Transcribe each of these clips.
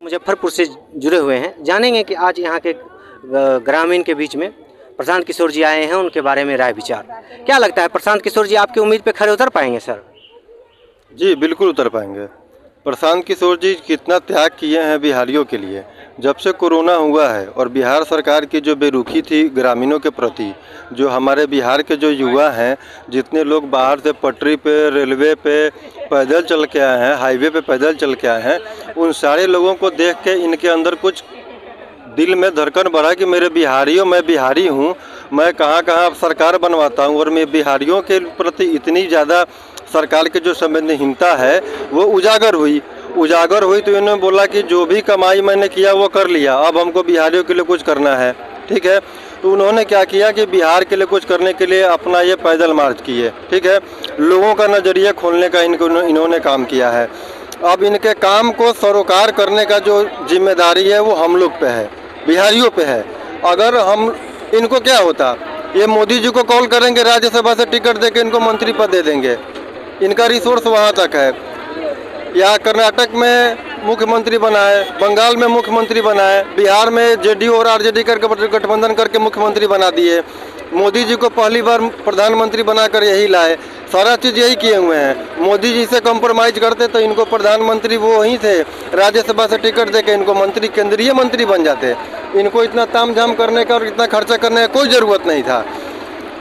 मुजफ्फरपुर से जुड़े हुए हैं, जानेंगे कि आज यहाँ के ग्रामीण के बीच में प्रशांत किशोर जी आए हैं, उनके बारे में राय विचार क्या लगता है। प्रशांत किशोर जी आपकी उम्मीद पे खरे उतर पाएंगे सर? जी बिल्कुल उतर पाएंगे। प्रशांत किशोर जी कितना त्याग किए हैं बिहारियों के लिए। जब से कोरोना हुआ है और बिहार सरकार की जो बेरुखी थी ग्रामीणों के प्रति, जो हमारे बिहार के जो युवा हैं, जितने लोग बाहर से पटरी पे, रेलवे पे पैदल चल के आए हैं, हाईवे पे पैदल चल के आए हैं, उन सारे लोगों को देख के इनके अंदर कुछ दिल में धड़कन बढ़ा कि मेरे बिहारियों, मैं बिहारी हूँ, मैं कहाँ कहाँ सरकार बनवाता हूँ। और मैं बिहारियों के प्रति इतनी ज़्यादा सरकार की जो संवेदनहीनता है वो उजागर हुई तो इन्होंने बोला कि जो भी कमाई मैंने किया वो कर लिया, अब हमको बिहारियों के लिए कुछ करना है। ठीक है, तो उन्होंने क्या किया कि बिहार के लिए कुछ करने के लिए अपना ये पैदल मार्च किए। ठीक है, लोगों का नज़रिया खोलने का इन्होंने काम किया है। अब इनके काम को सरोकार करने का जो जिम्मेदारी है वो हम लोग पे है, बिहारियों पे है। अगर हम इनको क्या होता, ये मोदी जी को कॉल करेंगे, राज्यसभा से टिकट देके इनको मंत्री पद दे देंगे, इनका रिसोर्स वहाँ तक है। यहाँ कर्नाटक में मुख्यमंत्री बनाए, बंगाल में मुख्यमंत्री बनाए, बिहार में जेडीयू और आरजेडी करके गठबंधन करके मुख्यमंत्री बना दिए। मोदी जी को पहली बार प्रधानमंत्री बनाकर यही लाए, सारा चीज़ यही किए हुए हैं। मोदी जी से कॉम्प्रोमाइज़ करते तो इनको प्रधानमंत्री वो वहीं थे, राज्यसभा से टिकट देके इनको मंत्री, केंद्रीय मंत्री बन जाते। इनको इतना तामझाम करने का और इतना खर्चा करने का कोई ज़रूरत नहीं था।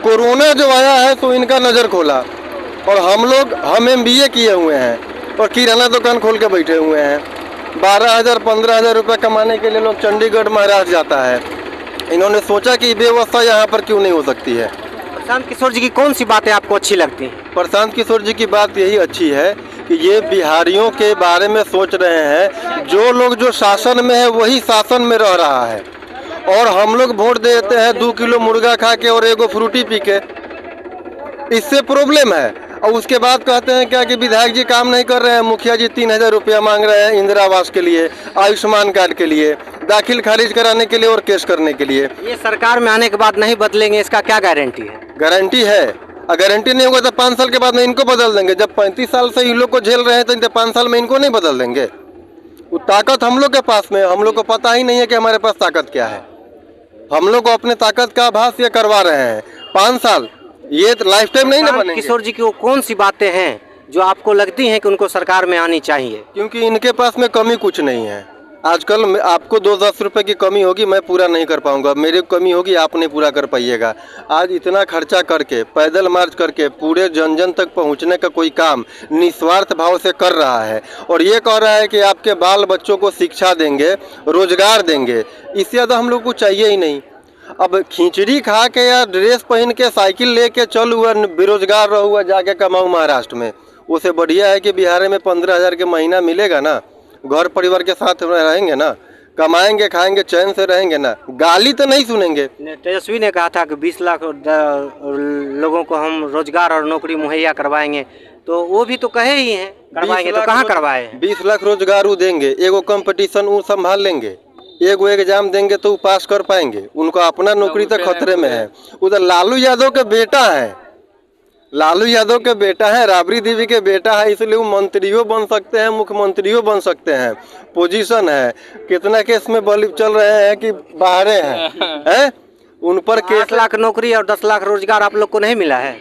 कोरोना जो आया है तो इनका नज़र खोला, और हम MBA किए हुए हैं और किराना दुकान खोल के बैठे हुए हैं। 12,000 15,000 रुपये कमाने के लिए लोग चंडीगढ़ महाराष्ट्र जाता है। इन्होंने सोचा कि व्यवस्था यहाँ पर क्यों नहीं हो सकती है। प्रशांत किशोर जी की कौन सी बातें आपको अच्छी लगती हैं? प्रशांत किशोर जी की बात यही अच्छी है कि ये बिहारियों के बारे में सोच रहे हैं। जो लोग जो शासन में है वही शासन में रह रहा है, और हम लोग वोट देते हैं 2 किलो मुर्गा खा के और एगो फ्रूटी पी के, इससे प्रॉब्लम है। और उसके बाद कहते हैं क्या कि विधायक जी काम नहीं कर रहे हैं, मुखिया जी 3,000 रुपया मांग रहे हैं इंदिरा आवास के लिए, आयुष्मान कार्ड के लिए, दाखिल खारिज कराने के लिए और केस करने के लिए। ये सरकार में आने के बाद नहीं बदलेंगे, इसका क्या गारंटी है? गारंटी है, गारंटी नहीं होगा तो 5 साल के बाद में इनको बदल देंगे। जब 35 साल से इन लोग को झेल रहे हैं तो 5 साल में इनको नहीं बदल देंगे। वो ताकत हम लोग के पास में, हम लोग को पता ही नहीं है कि हमारे पास ताकत क्या है। हम लोग को अपने ताकत का आभास ये करवा रहे हैं। 5 साल ये तो लाइफ टाइम नहीं ना बनेंगे। किशोर जी की वो कौन सी बातें हैं जो आपको लगती हैं कि उनको सरकार में आनी चाहिए? क्योंकि इनके पास में कमी कुछ नहीं है। आजकल आपको 2-10 रुपए की कमी होगी, मैं पूरा नहीं कर पाऊंगा, मेरी कमी होगी, आप नहीं पूरा कर पाइएगा। आज इतना खर्चा करके, पैदल मार्च करके पूरे जन जन तक पहुंचने का कोई काम निस्वार्थ भाव से कर रहा है, और ये कह रहा है कि आपके बाल बच्चों को शिक्षा देंगे, रोजगार देंगे। इससे ज़्यादा हम लोग को चाहिए ही नहीं। अब खिचड़ी खा के या ड्रेस पहन के साइकिल लेके चल हुआ बेरोजगार रह हुआ जाके कमाऊँ महाराष्ट्र में, उससे बढ़िया है कि बिहार में 15,000 के महीना मिलेगा ना, घर परिवार के साथ रहेंगे ना, कमाएंगे खाएंगे चैन से रहेंगे ना, गाली तो नहीं सुनेंगे। तेजस्वी ने कहा था कि 20 लाख लोगों को हम रोजगार और नौकरी मुहैया करवाएंगे, तो वो भी तो कहे ही हैं करवाएंगे, तो कहाँ करवाए हैं? 20 लाख रोजगार वो देंगे, एगो कंपटीशन वो संभाल लेंगे, एगो एग्जाम देंगे तो वो पास कर पाएंगे। उनको अपना नौकरी तो खतरे में है। उधर लालू यादव के बेटा है, लालू यादव के बेटा है, राबड़ी देवी के बेटा है, इसलिए वो मंत्रियों बन सकते हैं, मुख्यमंत्रियों बन सकते हैं, पोजीशन है। कितना केस में बल चल रहे हैं कि बाहर हैं उन पर 8 लाख नौकरी और 10 लाख रोजगार आप लोग को नहीं मिला है?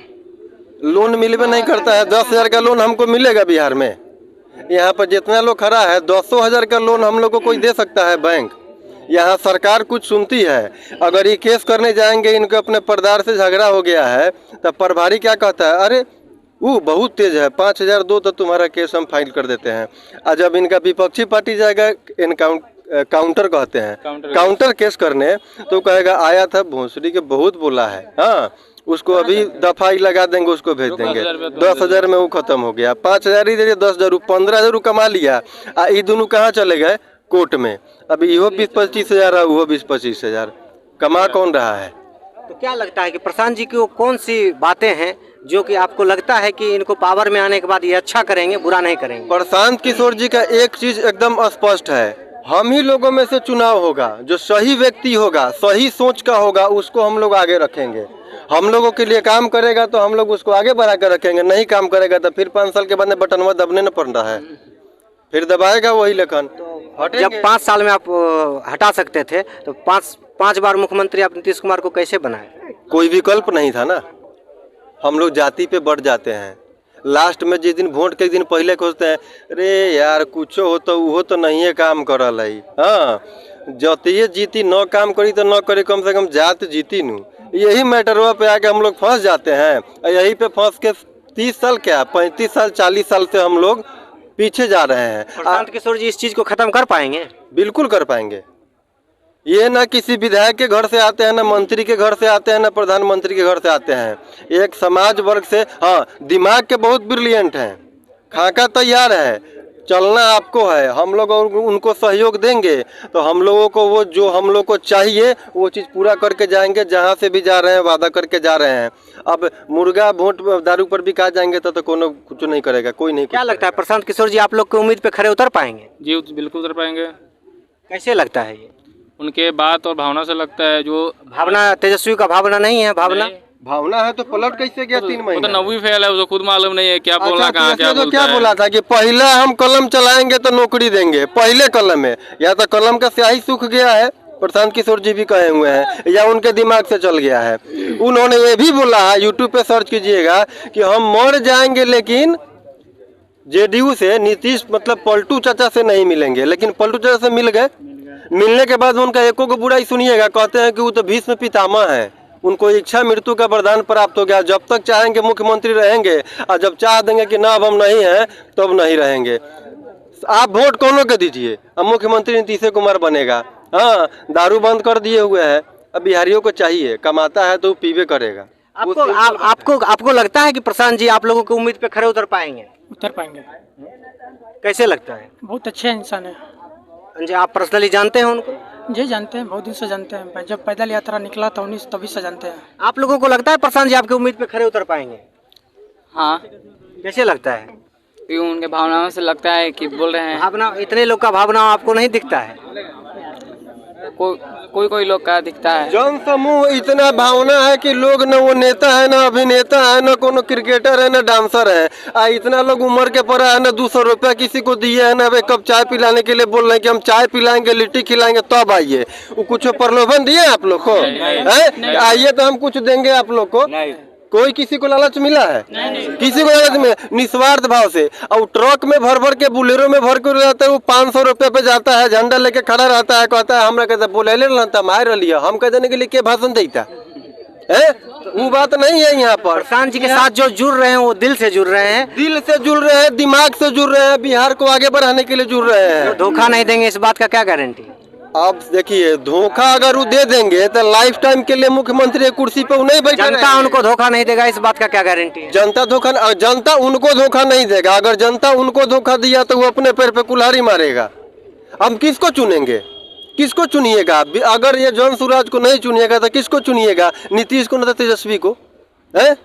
लोन मिलवे नहीं करता है। 10,000 का लोन हमको मिलेगा बिहार में? यहाँ पर जितना लोग खड़ा है 200,000 का लोन हम लोग को कोई दे सकता है बैंक? यहाँ सरकार कुछ सुनती है? अगर ये केस करने जाएंगे, इनके अपने परदार से झगड़ा हो गया है, तब प्रभारी क्या कहता है, अरे वो बहुत तेज है, 5,000 दो तो तुम्हारा केस हम फाइल कर देते हैं। और जब इनका विपक्षी पार्टी जाएगा, काउंटर कहते हैं, काउंटर केस करने, तो कहेगा आया था भोंसड़ी के बहुत बोला है, हाँ उसको अभी दफाई लगा देंगे, उसको भेज देंगे। 10,000 में वो खत्म हो गया। 5,000 ही दे दिया, 10,000 15,000 कमा लिया। ये दोनों कहाँ चले गए? कोर्ट में। अभी इहो 20-25 हज़ार है, वो 20-25 हज़ार कमा कौन रहा है? तो क्या लगता है कि प्रशांत जी की वो कौन सी बातें हैं जो कि आपको लगता है कि इनको पावर में आने के बाद ये अच्छा करेंगे, बुरा नहीं करेंगे? प्रशांत किशोर जी का एक चीज एकदम स्पष्ट है, हम ही लोगों में से चुनाव होगा, जो सही व्यक्ति होगा, सही सोच का होगा, उसको हम लोग आगे रखेंगे। हम लोगों के लिए काम करेगा तो हम लोग उसको आगे बढ़ा कर रखेंगे, नहीं काम करेगा तो फिर 5 साल के बाद बटनवा दबने न पड़ रहा है, फिर दबाएगा वही लेखन। तो हटेंगे। जब 5 साल में आप हटा सकते थे तो पाँच बार मुख्यमंत्री आप नीतीश कुमार को कैसे बनाए? कोई विकल्प नहीं था ना। हम लोग जाति पे बढ़ जाते हैं। लास्ट में जिस दिन वोट के दिन पहले खोजते हैं, अरे यार कुछ हो तो वो तो नहीं है काम करल है। हाँ, जतिये जीती न काम करी तो न करे, कम से कम जात जीती नू। यही मैटरवा पे आके हम लोग फंस जाते हैं। यही पे फंस के 30 साल क्या 35 साल 40 साल से हम लोग पीछे जा रहे हैं। प्रशांत किशोर जी इस चीज़ को ख़त्म कर पाएंगे? बिल्कुल कर पाएंगे। ये ना किसी विधायक के घर से आते हैं, ना मंत्री के घर से आते हैं, ना प्रधानमंत्री के घर से आते हैं। एक समाज वर्ग से, हाँ दिमाग के बहुत ब्रिलियंट हैं, खाका तैयार है, चलना आपको है। हम लोग और उनको सहयोग देंगे तो हम लोगों को वो जो हम लोग को चाहिए वो चीज़ पूरा करके जाएंगे। जहाँ से भी जा रहे हैं वादा करके जा रहे हैं। अब मुर्गा वोट दारू पर भी कहा जाएंगे तो कोनो कुछ नहीं करेगा, कोई नहीं। क्या लगता है प्रशांत किशोर जी आप लोग की उम्मीद पे खरे उतर पाएंगे? जी बिल्कुल उतर पाएंगे। कैसे लगता है ये? उनके बात और भावना से लगता है। जो भावना तेजस्वी का भावना नहीं है? भावना है तो पलट कैसे गया 3 वो तो महीने? नवी फेल है, उसको खुद मालूम नहीं है क्या बोला, कहाँ क्या तो बोलता क्या है। बोला था कि पहले हम कलम चलाएंगे तो नौकरी देंगे। पहले कलम में या तो कलम का स्याही सूख गया है, प्रशांत किशोर जी भी कहे हुए हैं, या उनके दिमाग से चल गया है। उन्होंने ये भी बोला है, यूट्यूब पे सर्च कीजिएगा, कि हम मर जाएंगे लेकिन जेडीयू से नीतीश मतलब पलटू चाचा से नहीं मिलेंगे। लेकिन पलटू चाचा से मिल गए। मिलने के बाद उनका एको को बुराई सुनिएगा, कहते हैं कि वो तो भीष्म पितामह है, उनको इच्छा मृत्यु का वरदान प्राप्त हो गया। जब तक चाहेंगे मुख्यमंत्री रहेंगे, और जब चाह देंगे कि ना अब हम नहीं हैं तो अब नहीं रहेंगे। आप वोट कौनों के दीजिए, अब मुख्यमंत्री नीतीश कुमार बनेगा। हाँ, दारू बंद कर दिए हुए हैं। अब बिहारियों को चाहिए, कमाता है तो पीवे करेगा। आपको लगता है कि प्रशांत जी आप लोगों की उम्मीद पे खरे उतर पाएंगे? उतर पाएंगे। कैसे लगता है? बहुत अच्छे इंसान है जी, आप पर्सनली जानते हैं उनको? जी जानते हैं, बहुत दिन से जानते हैं। जब पैदल यात्रा निकला था 19 तभी से जानते हैं। आप लोगों को लगता है प्रशांत जी आपकी उम्मीद पे खरे उतर पाएंगे? हाँ, कैसे लगता है? क्योंकि उनके भावनाओं से लगता है कि बोल रहे हैं। भावना, इतने लोग का भावना आपको नहीं दिखता है? कोई लोग का दिखता है। जन समूह इतना भावना है कि लोग न वो नेता है, न अभिनेता है, न कोनो क्रिकेटर है, न डांसर है। इतना लोग उम्र के पड़ा है, न 200 रुपया किसी को दिए है, न कप चाय पिलाने के लिए बोल रहे हैं कि हम चाय पिलाएंगे, लिट्टी खिलाएंगे तब आइए। वो कुछ प्रलोभन दिए आप लोग को? आइए तो हम कुछ देंगे आप लोग को। कोई किसी को लालच मिला है? किसी को लालच मिला? निस्वार्थ भाव से। और ट्रक में भर भर के, बुलेरो में भर कर जाता है, वो 500 रुपये पे जाता है, झंडा लेके खड़ा रहता है, कहता है हमरा कहता बोले रहता मार लिया, हम कह देने के लिए क्या भाषण देता है? वो बात नहीं है यहाँ पर। प्रशांत जी के साथ जो जुड़ रहे हैं वो दिल से जुड़ रहे हैं, दिल से जुड़ रहे हैं, दिमाग से जुड़ रहे हैं, बिहार को आगे बढ़ाने के लिए जुड़ रहे हैं। धोखा नहीं देंगे इस बात का क्या गारंटी? आप देखिए, धोखा अगर वो दे देंगे तो लाइफ टाइम के लिए मुख्यमंत्री की कुर्सी पे वो नहीं बैठे। जनता उनको धोखा नहीं देगा इस बात का क्या गारंटी है? जनता उनको धोखा नहीं देगा। अगर जनता उनको धोखा दिया तो वो अपने पैर पे कुल्हाड़ी मारेगा। हम किसको चुनेंगे? किसको चुनिएगा? अगर ये जन सूरज को नहीं चुनिएगा तो किसको चुनिएगा? नीतीश को, न तो तेजस्वी को है?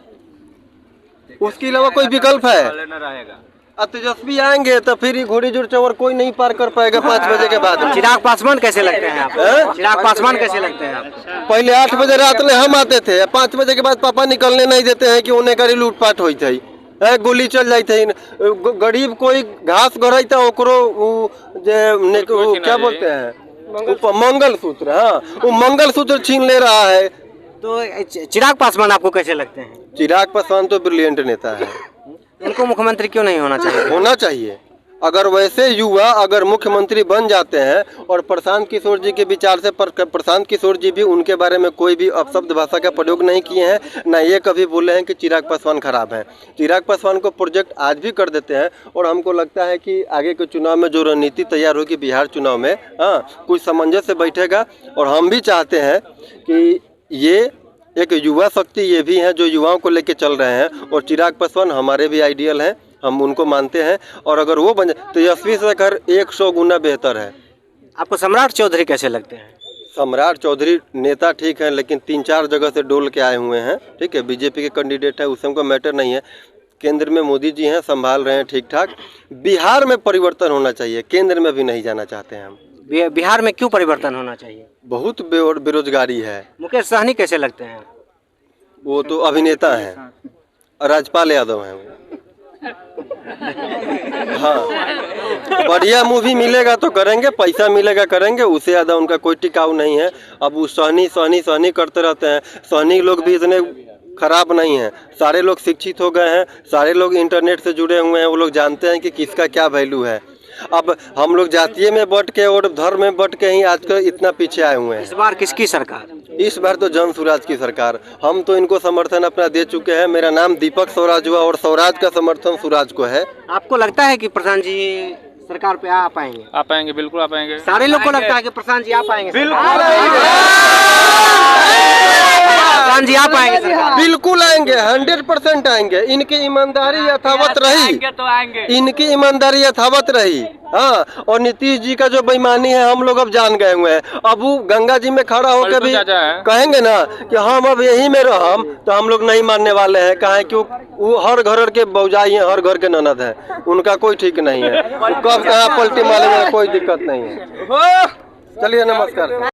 उसके अलावा कोई विकल्प है? अब तेजस्वी आएंगे तो फिर ये घोड़ी जुड़ चवर कोई नहीं पार कर पाएगा 5 बजे के बाद। चिराग पासवान कैसे लगते हैं आपको? चिराग पासवान कैसे लगते हैं आपको? पहले 8 बजे रात में हम आते थे, 5 बजे के बाद पापा निकलने नहीं देते हैं कि उन्हें करी लूटपाट हुई थी, गोली चल जाती थी। गरीब कोई घास गड़ता ओकरो क्या बोलते हैं, मंगलसूत्र, हाँ वो मंगलसूत्र छीन ले रहा है। तो चिराग पासवान आपको कैसे लगते हैं? चिराग पासवान तो ब्रिलियंट नेता है। उनको मुख्यमंत्री क्यों नहीं होना चाहिए? होना चाहिए। अगर वैसे युवा अगर मुख्यमंत्री बन जाते हैं, और प्रशांत किशोर जी के विचार से प्रशांत किशोर जी भी उनके बारे में कोई भी अपशब्द भाषा का प्रयोग नहीं किए हैं, ना ये कभी बोले हैं कि चिराग पासवान खराब हैं। चिराग पासवान को प्रोजेक्ट आज भी कर देते हैं, और हमको लगता है कि आगे के चुनाव में जो रणनीति तैयार होगी बिहार चुनाव में, हाँ कुछ सामंजस्य से बैठेगा। और हम भी चाहते हैं कि ये एक युवा शक्ति ये भी है जो युवाओं को लेके चल रहे हैं, और चिराग पासवान हमारे भी आइडियल हैं, हम उनको मानते हैं। और अगर वो बन जाए तो यशवी शेखर 100 गुना बेहतर है। आपको सम्राट चौधरी कैसे लगते हैं? सम्राट चौधरी नेता ठीक है, लेकिन 3-4 जगह से डोल के आए हुए हैं। ठीक है, बीजेपी के कैंडिडेट है, उससे हमको मैटर नहीं है। केंद्र में मोदी जी हैं, संभाल रहे हैं ठीक ठाक। बिहार में परिवर्तन होना चाहिए, केंद्र में भी नहीं जाना चाहते हैं हम। बिहार में क्यों परिवर्तन होना चाहिए? बहुत बेरोजगारी है। मुकेश सहनी कैसे लगते हैं? वो तो अभिनेता हैं, राजपाल यादव हैं वो। हाँ, बढ़िया मूवी मिलेगा तो करेंगे, पैसा मिलेगा करेंगे, उससे ज़्यादा उनका कोई टिकाऊ नहीं है। अब वो सहनी करते रहते हैं। सहनी लोग भी इतने खराब नहीं हैं, सारे लोग शिक्षित हो गए हैं, सारे लोग इंटरनेट से जुड़े हुए हैं, वो लोग जानते हैं कि किसका क्या वैल्यू है। अब हम लोग जातीय में बट के और धर्म में बट के ही आजकल इतना पीछे आए हुए हैं। इस बार किसकी सरकार? इस बार तो जन स्वराज की सरकार, हम तो इनको समर्थन अपना दे चुके हैं। मेरा नाम दीपक स्वराज हुआ और स्वराज का समर्थन स्वराज को है। आपको लगता है कि प्रधान जी सरकार पे आ पाएंगे? आ पाएंगे, बिल्कुल आ पाएंगे। सारे लोग को लगता है कि प्रधान जी आ पाएंगे? बिल्कुल प्रधान जी आ पाएंगे सरकार? बिल्कुल आएंगे, 100% आएंगे। इनकी ईमानदारी यथावत रही, तो आएंगे। इनकी ईमानदारी यथावत रही। हाँ, और नीतीश जी का जो बेईमानी है हम लोग अब जान गए हुए हैं। अब वो गंगा जी में खड़ा होकर भी कहेंगे ना कि हम अब यही में रहम, तो हम लोग नहीं मानने वाले हैं। कहें कि वो हर घर के बौजाई हैं, हर घर के ननद हैं, उनका कोई ठीक नहीं है। कब कहाँ पलटी मारेंगे कोई दिक्कत नहीं है। चलिए, नमस्कार।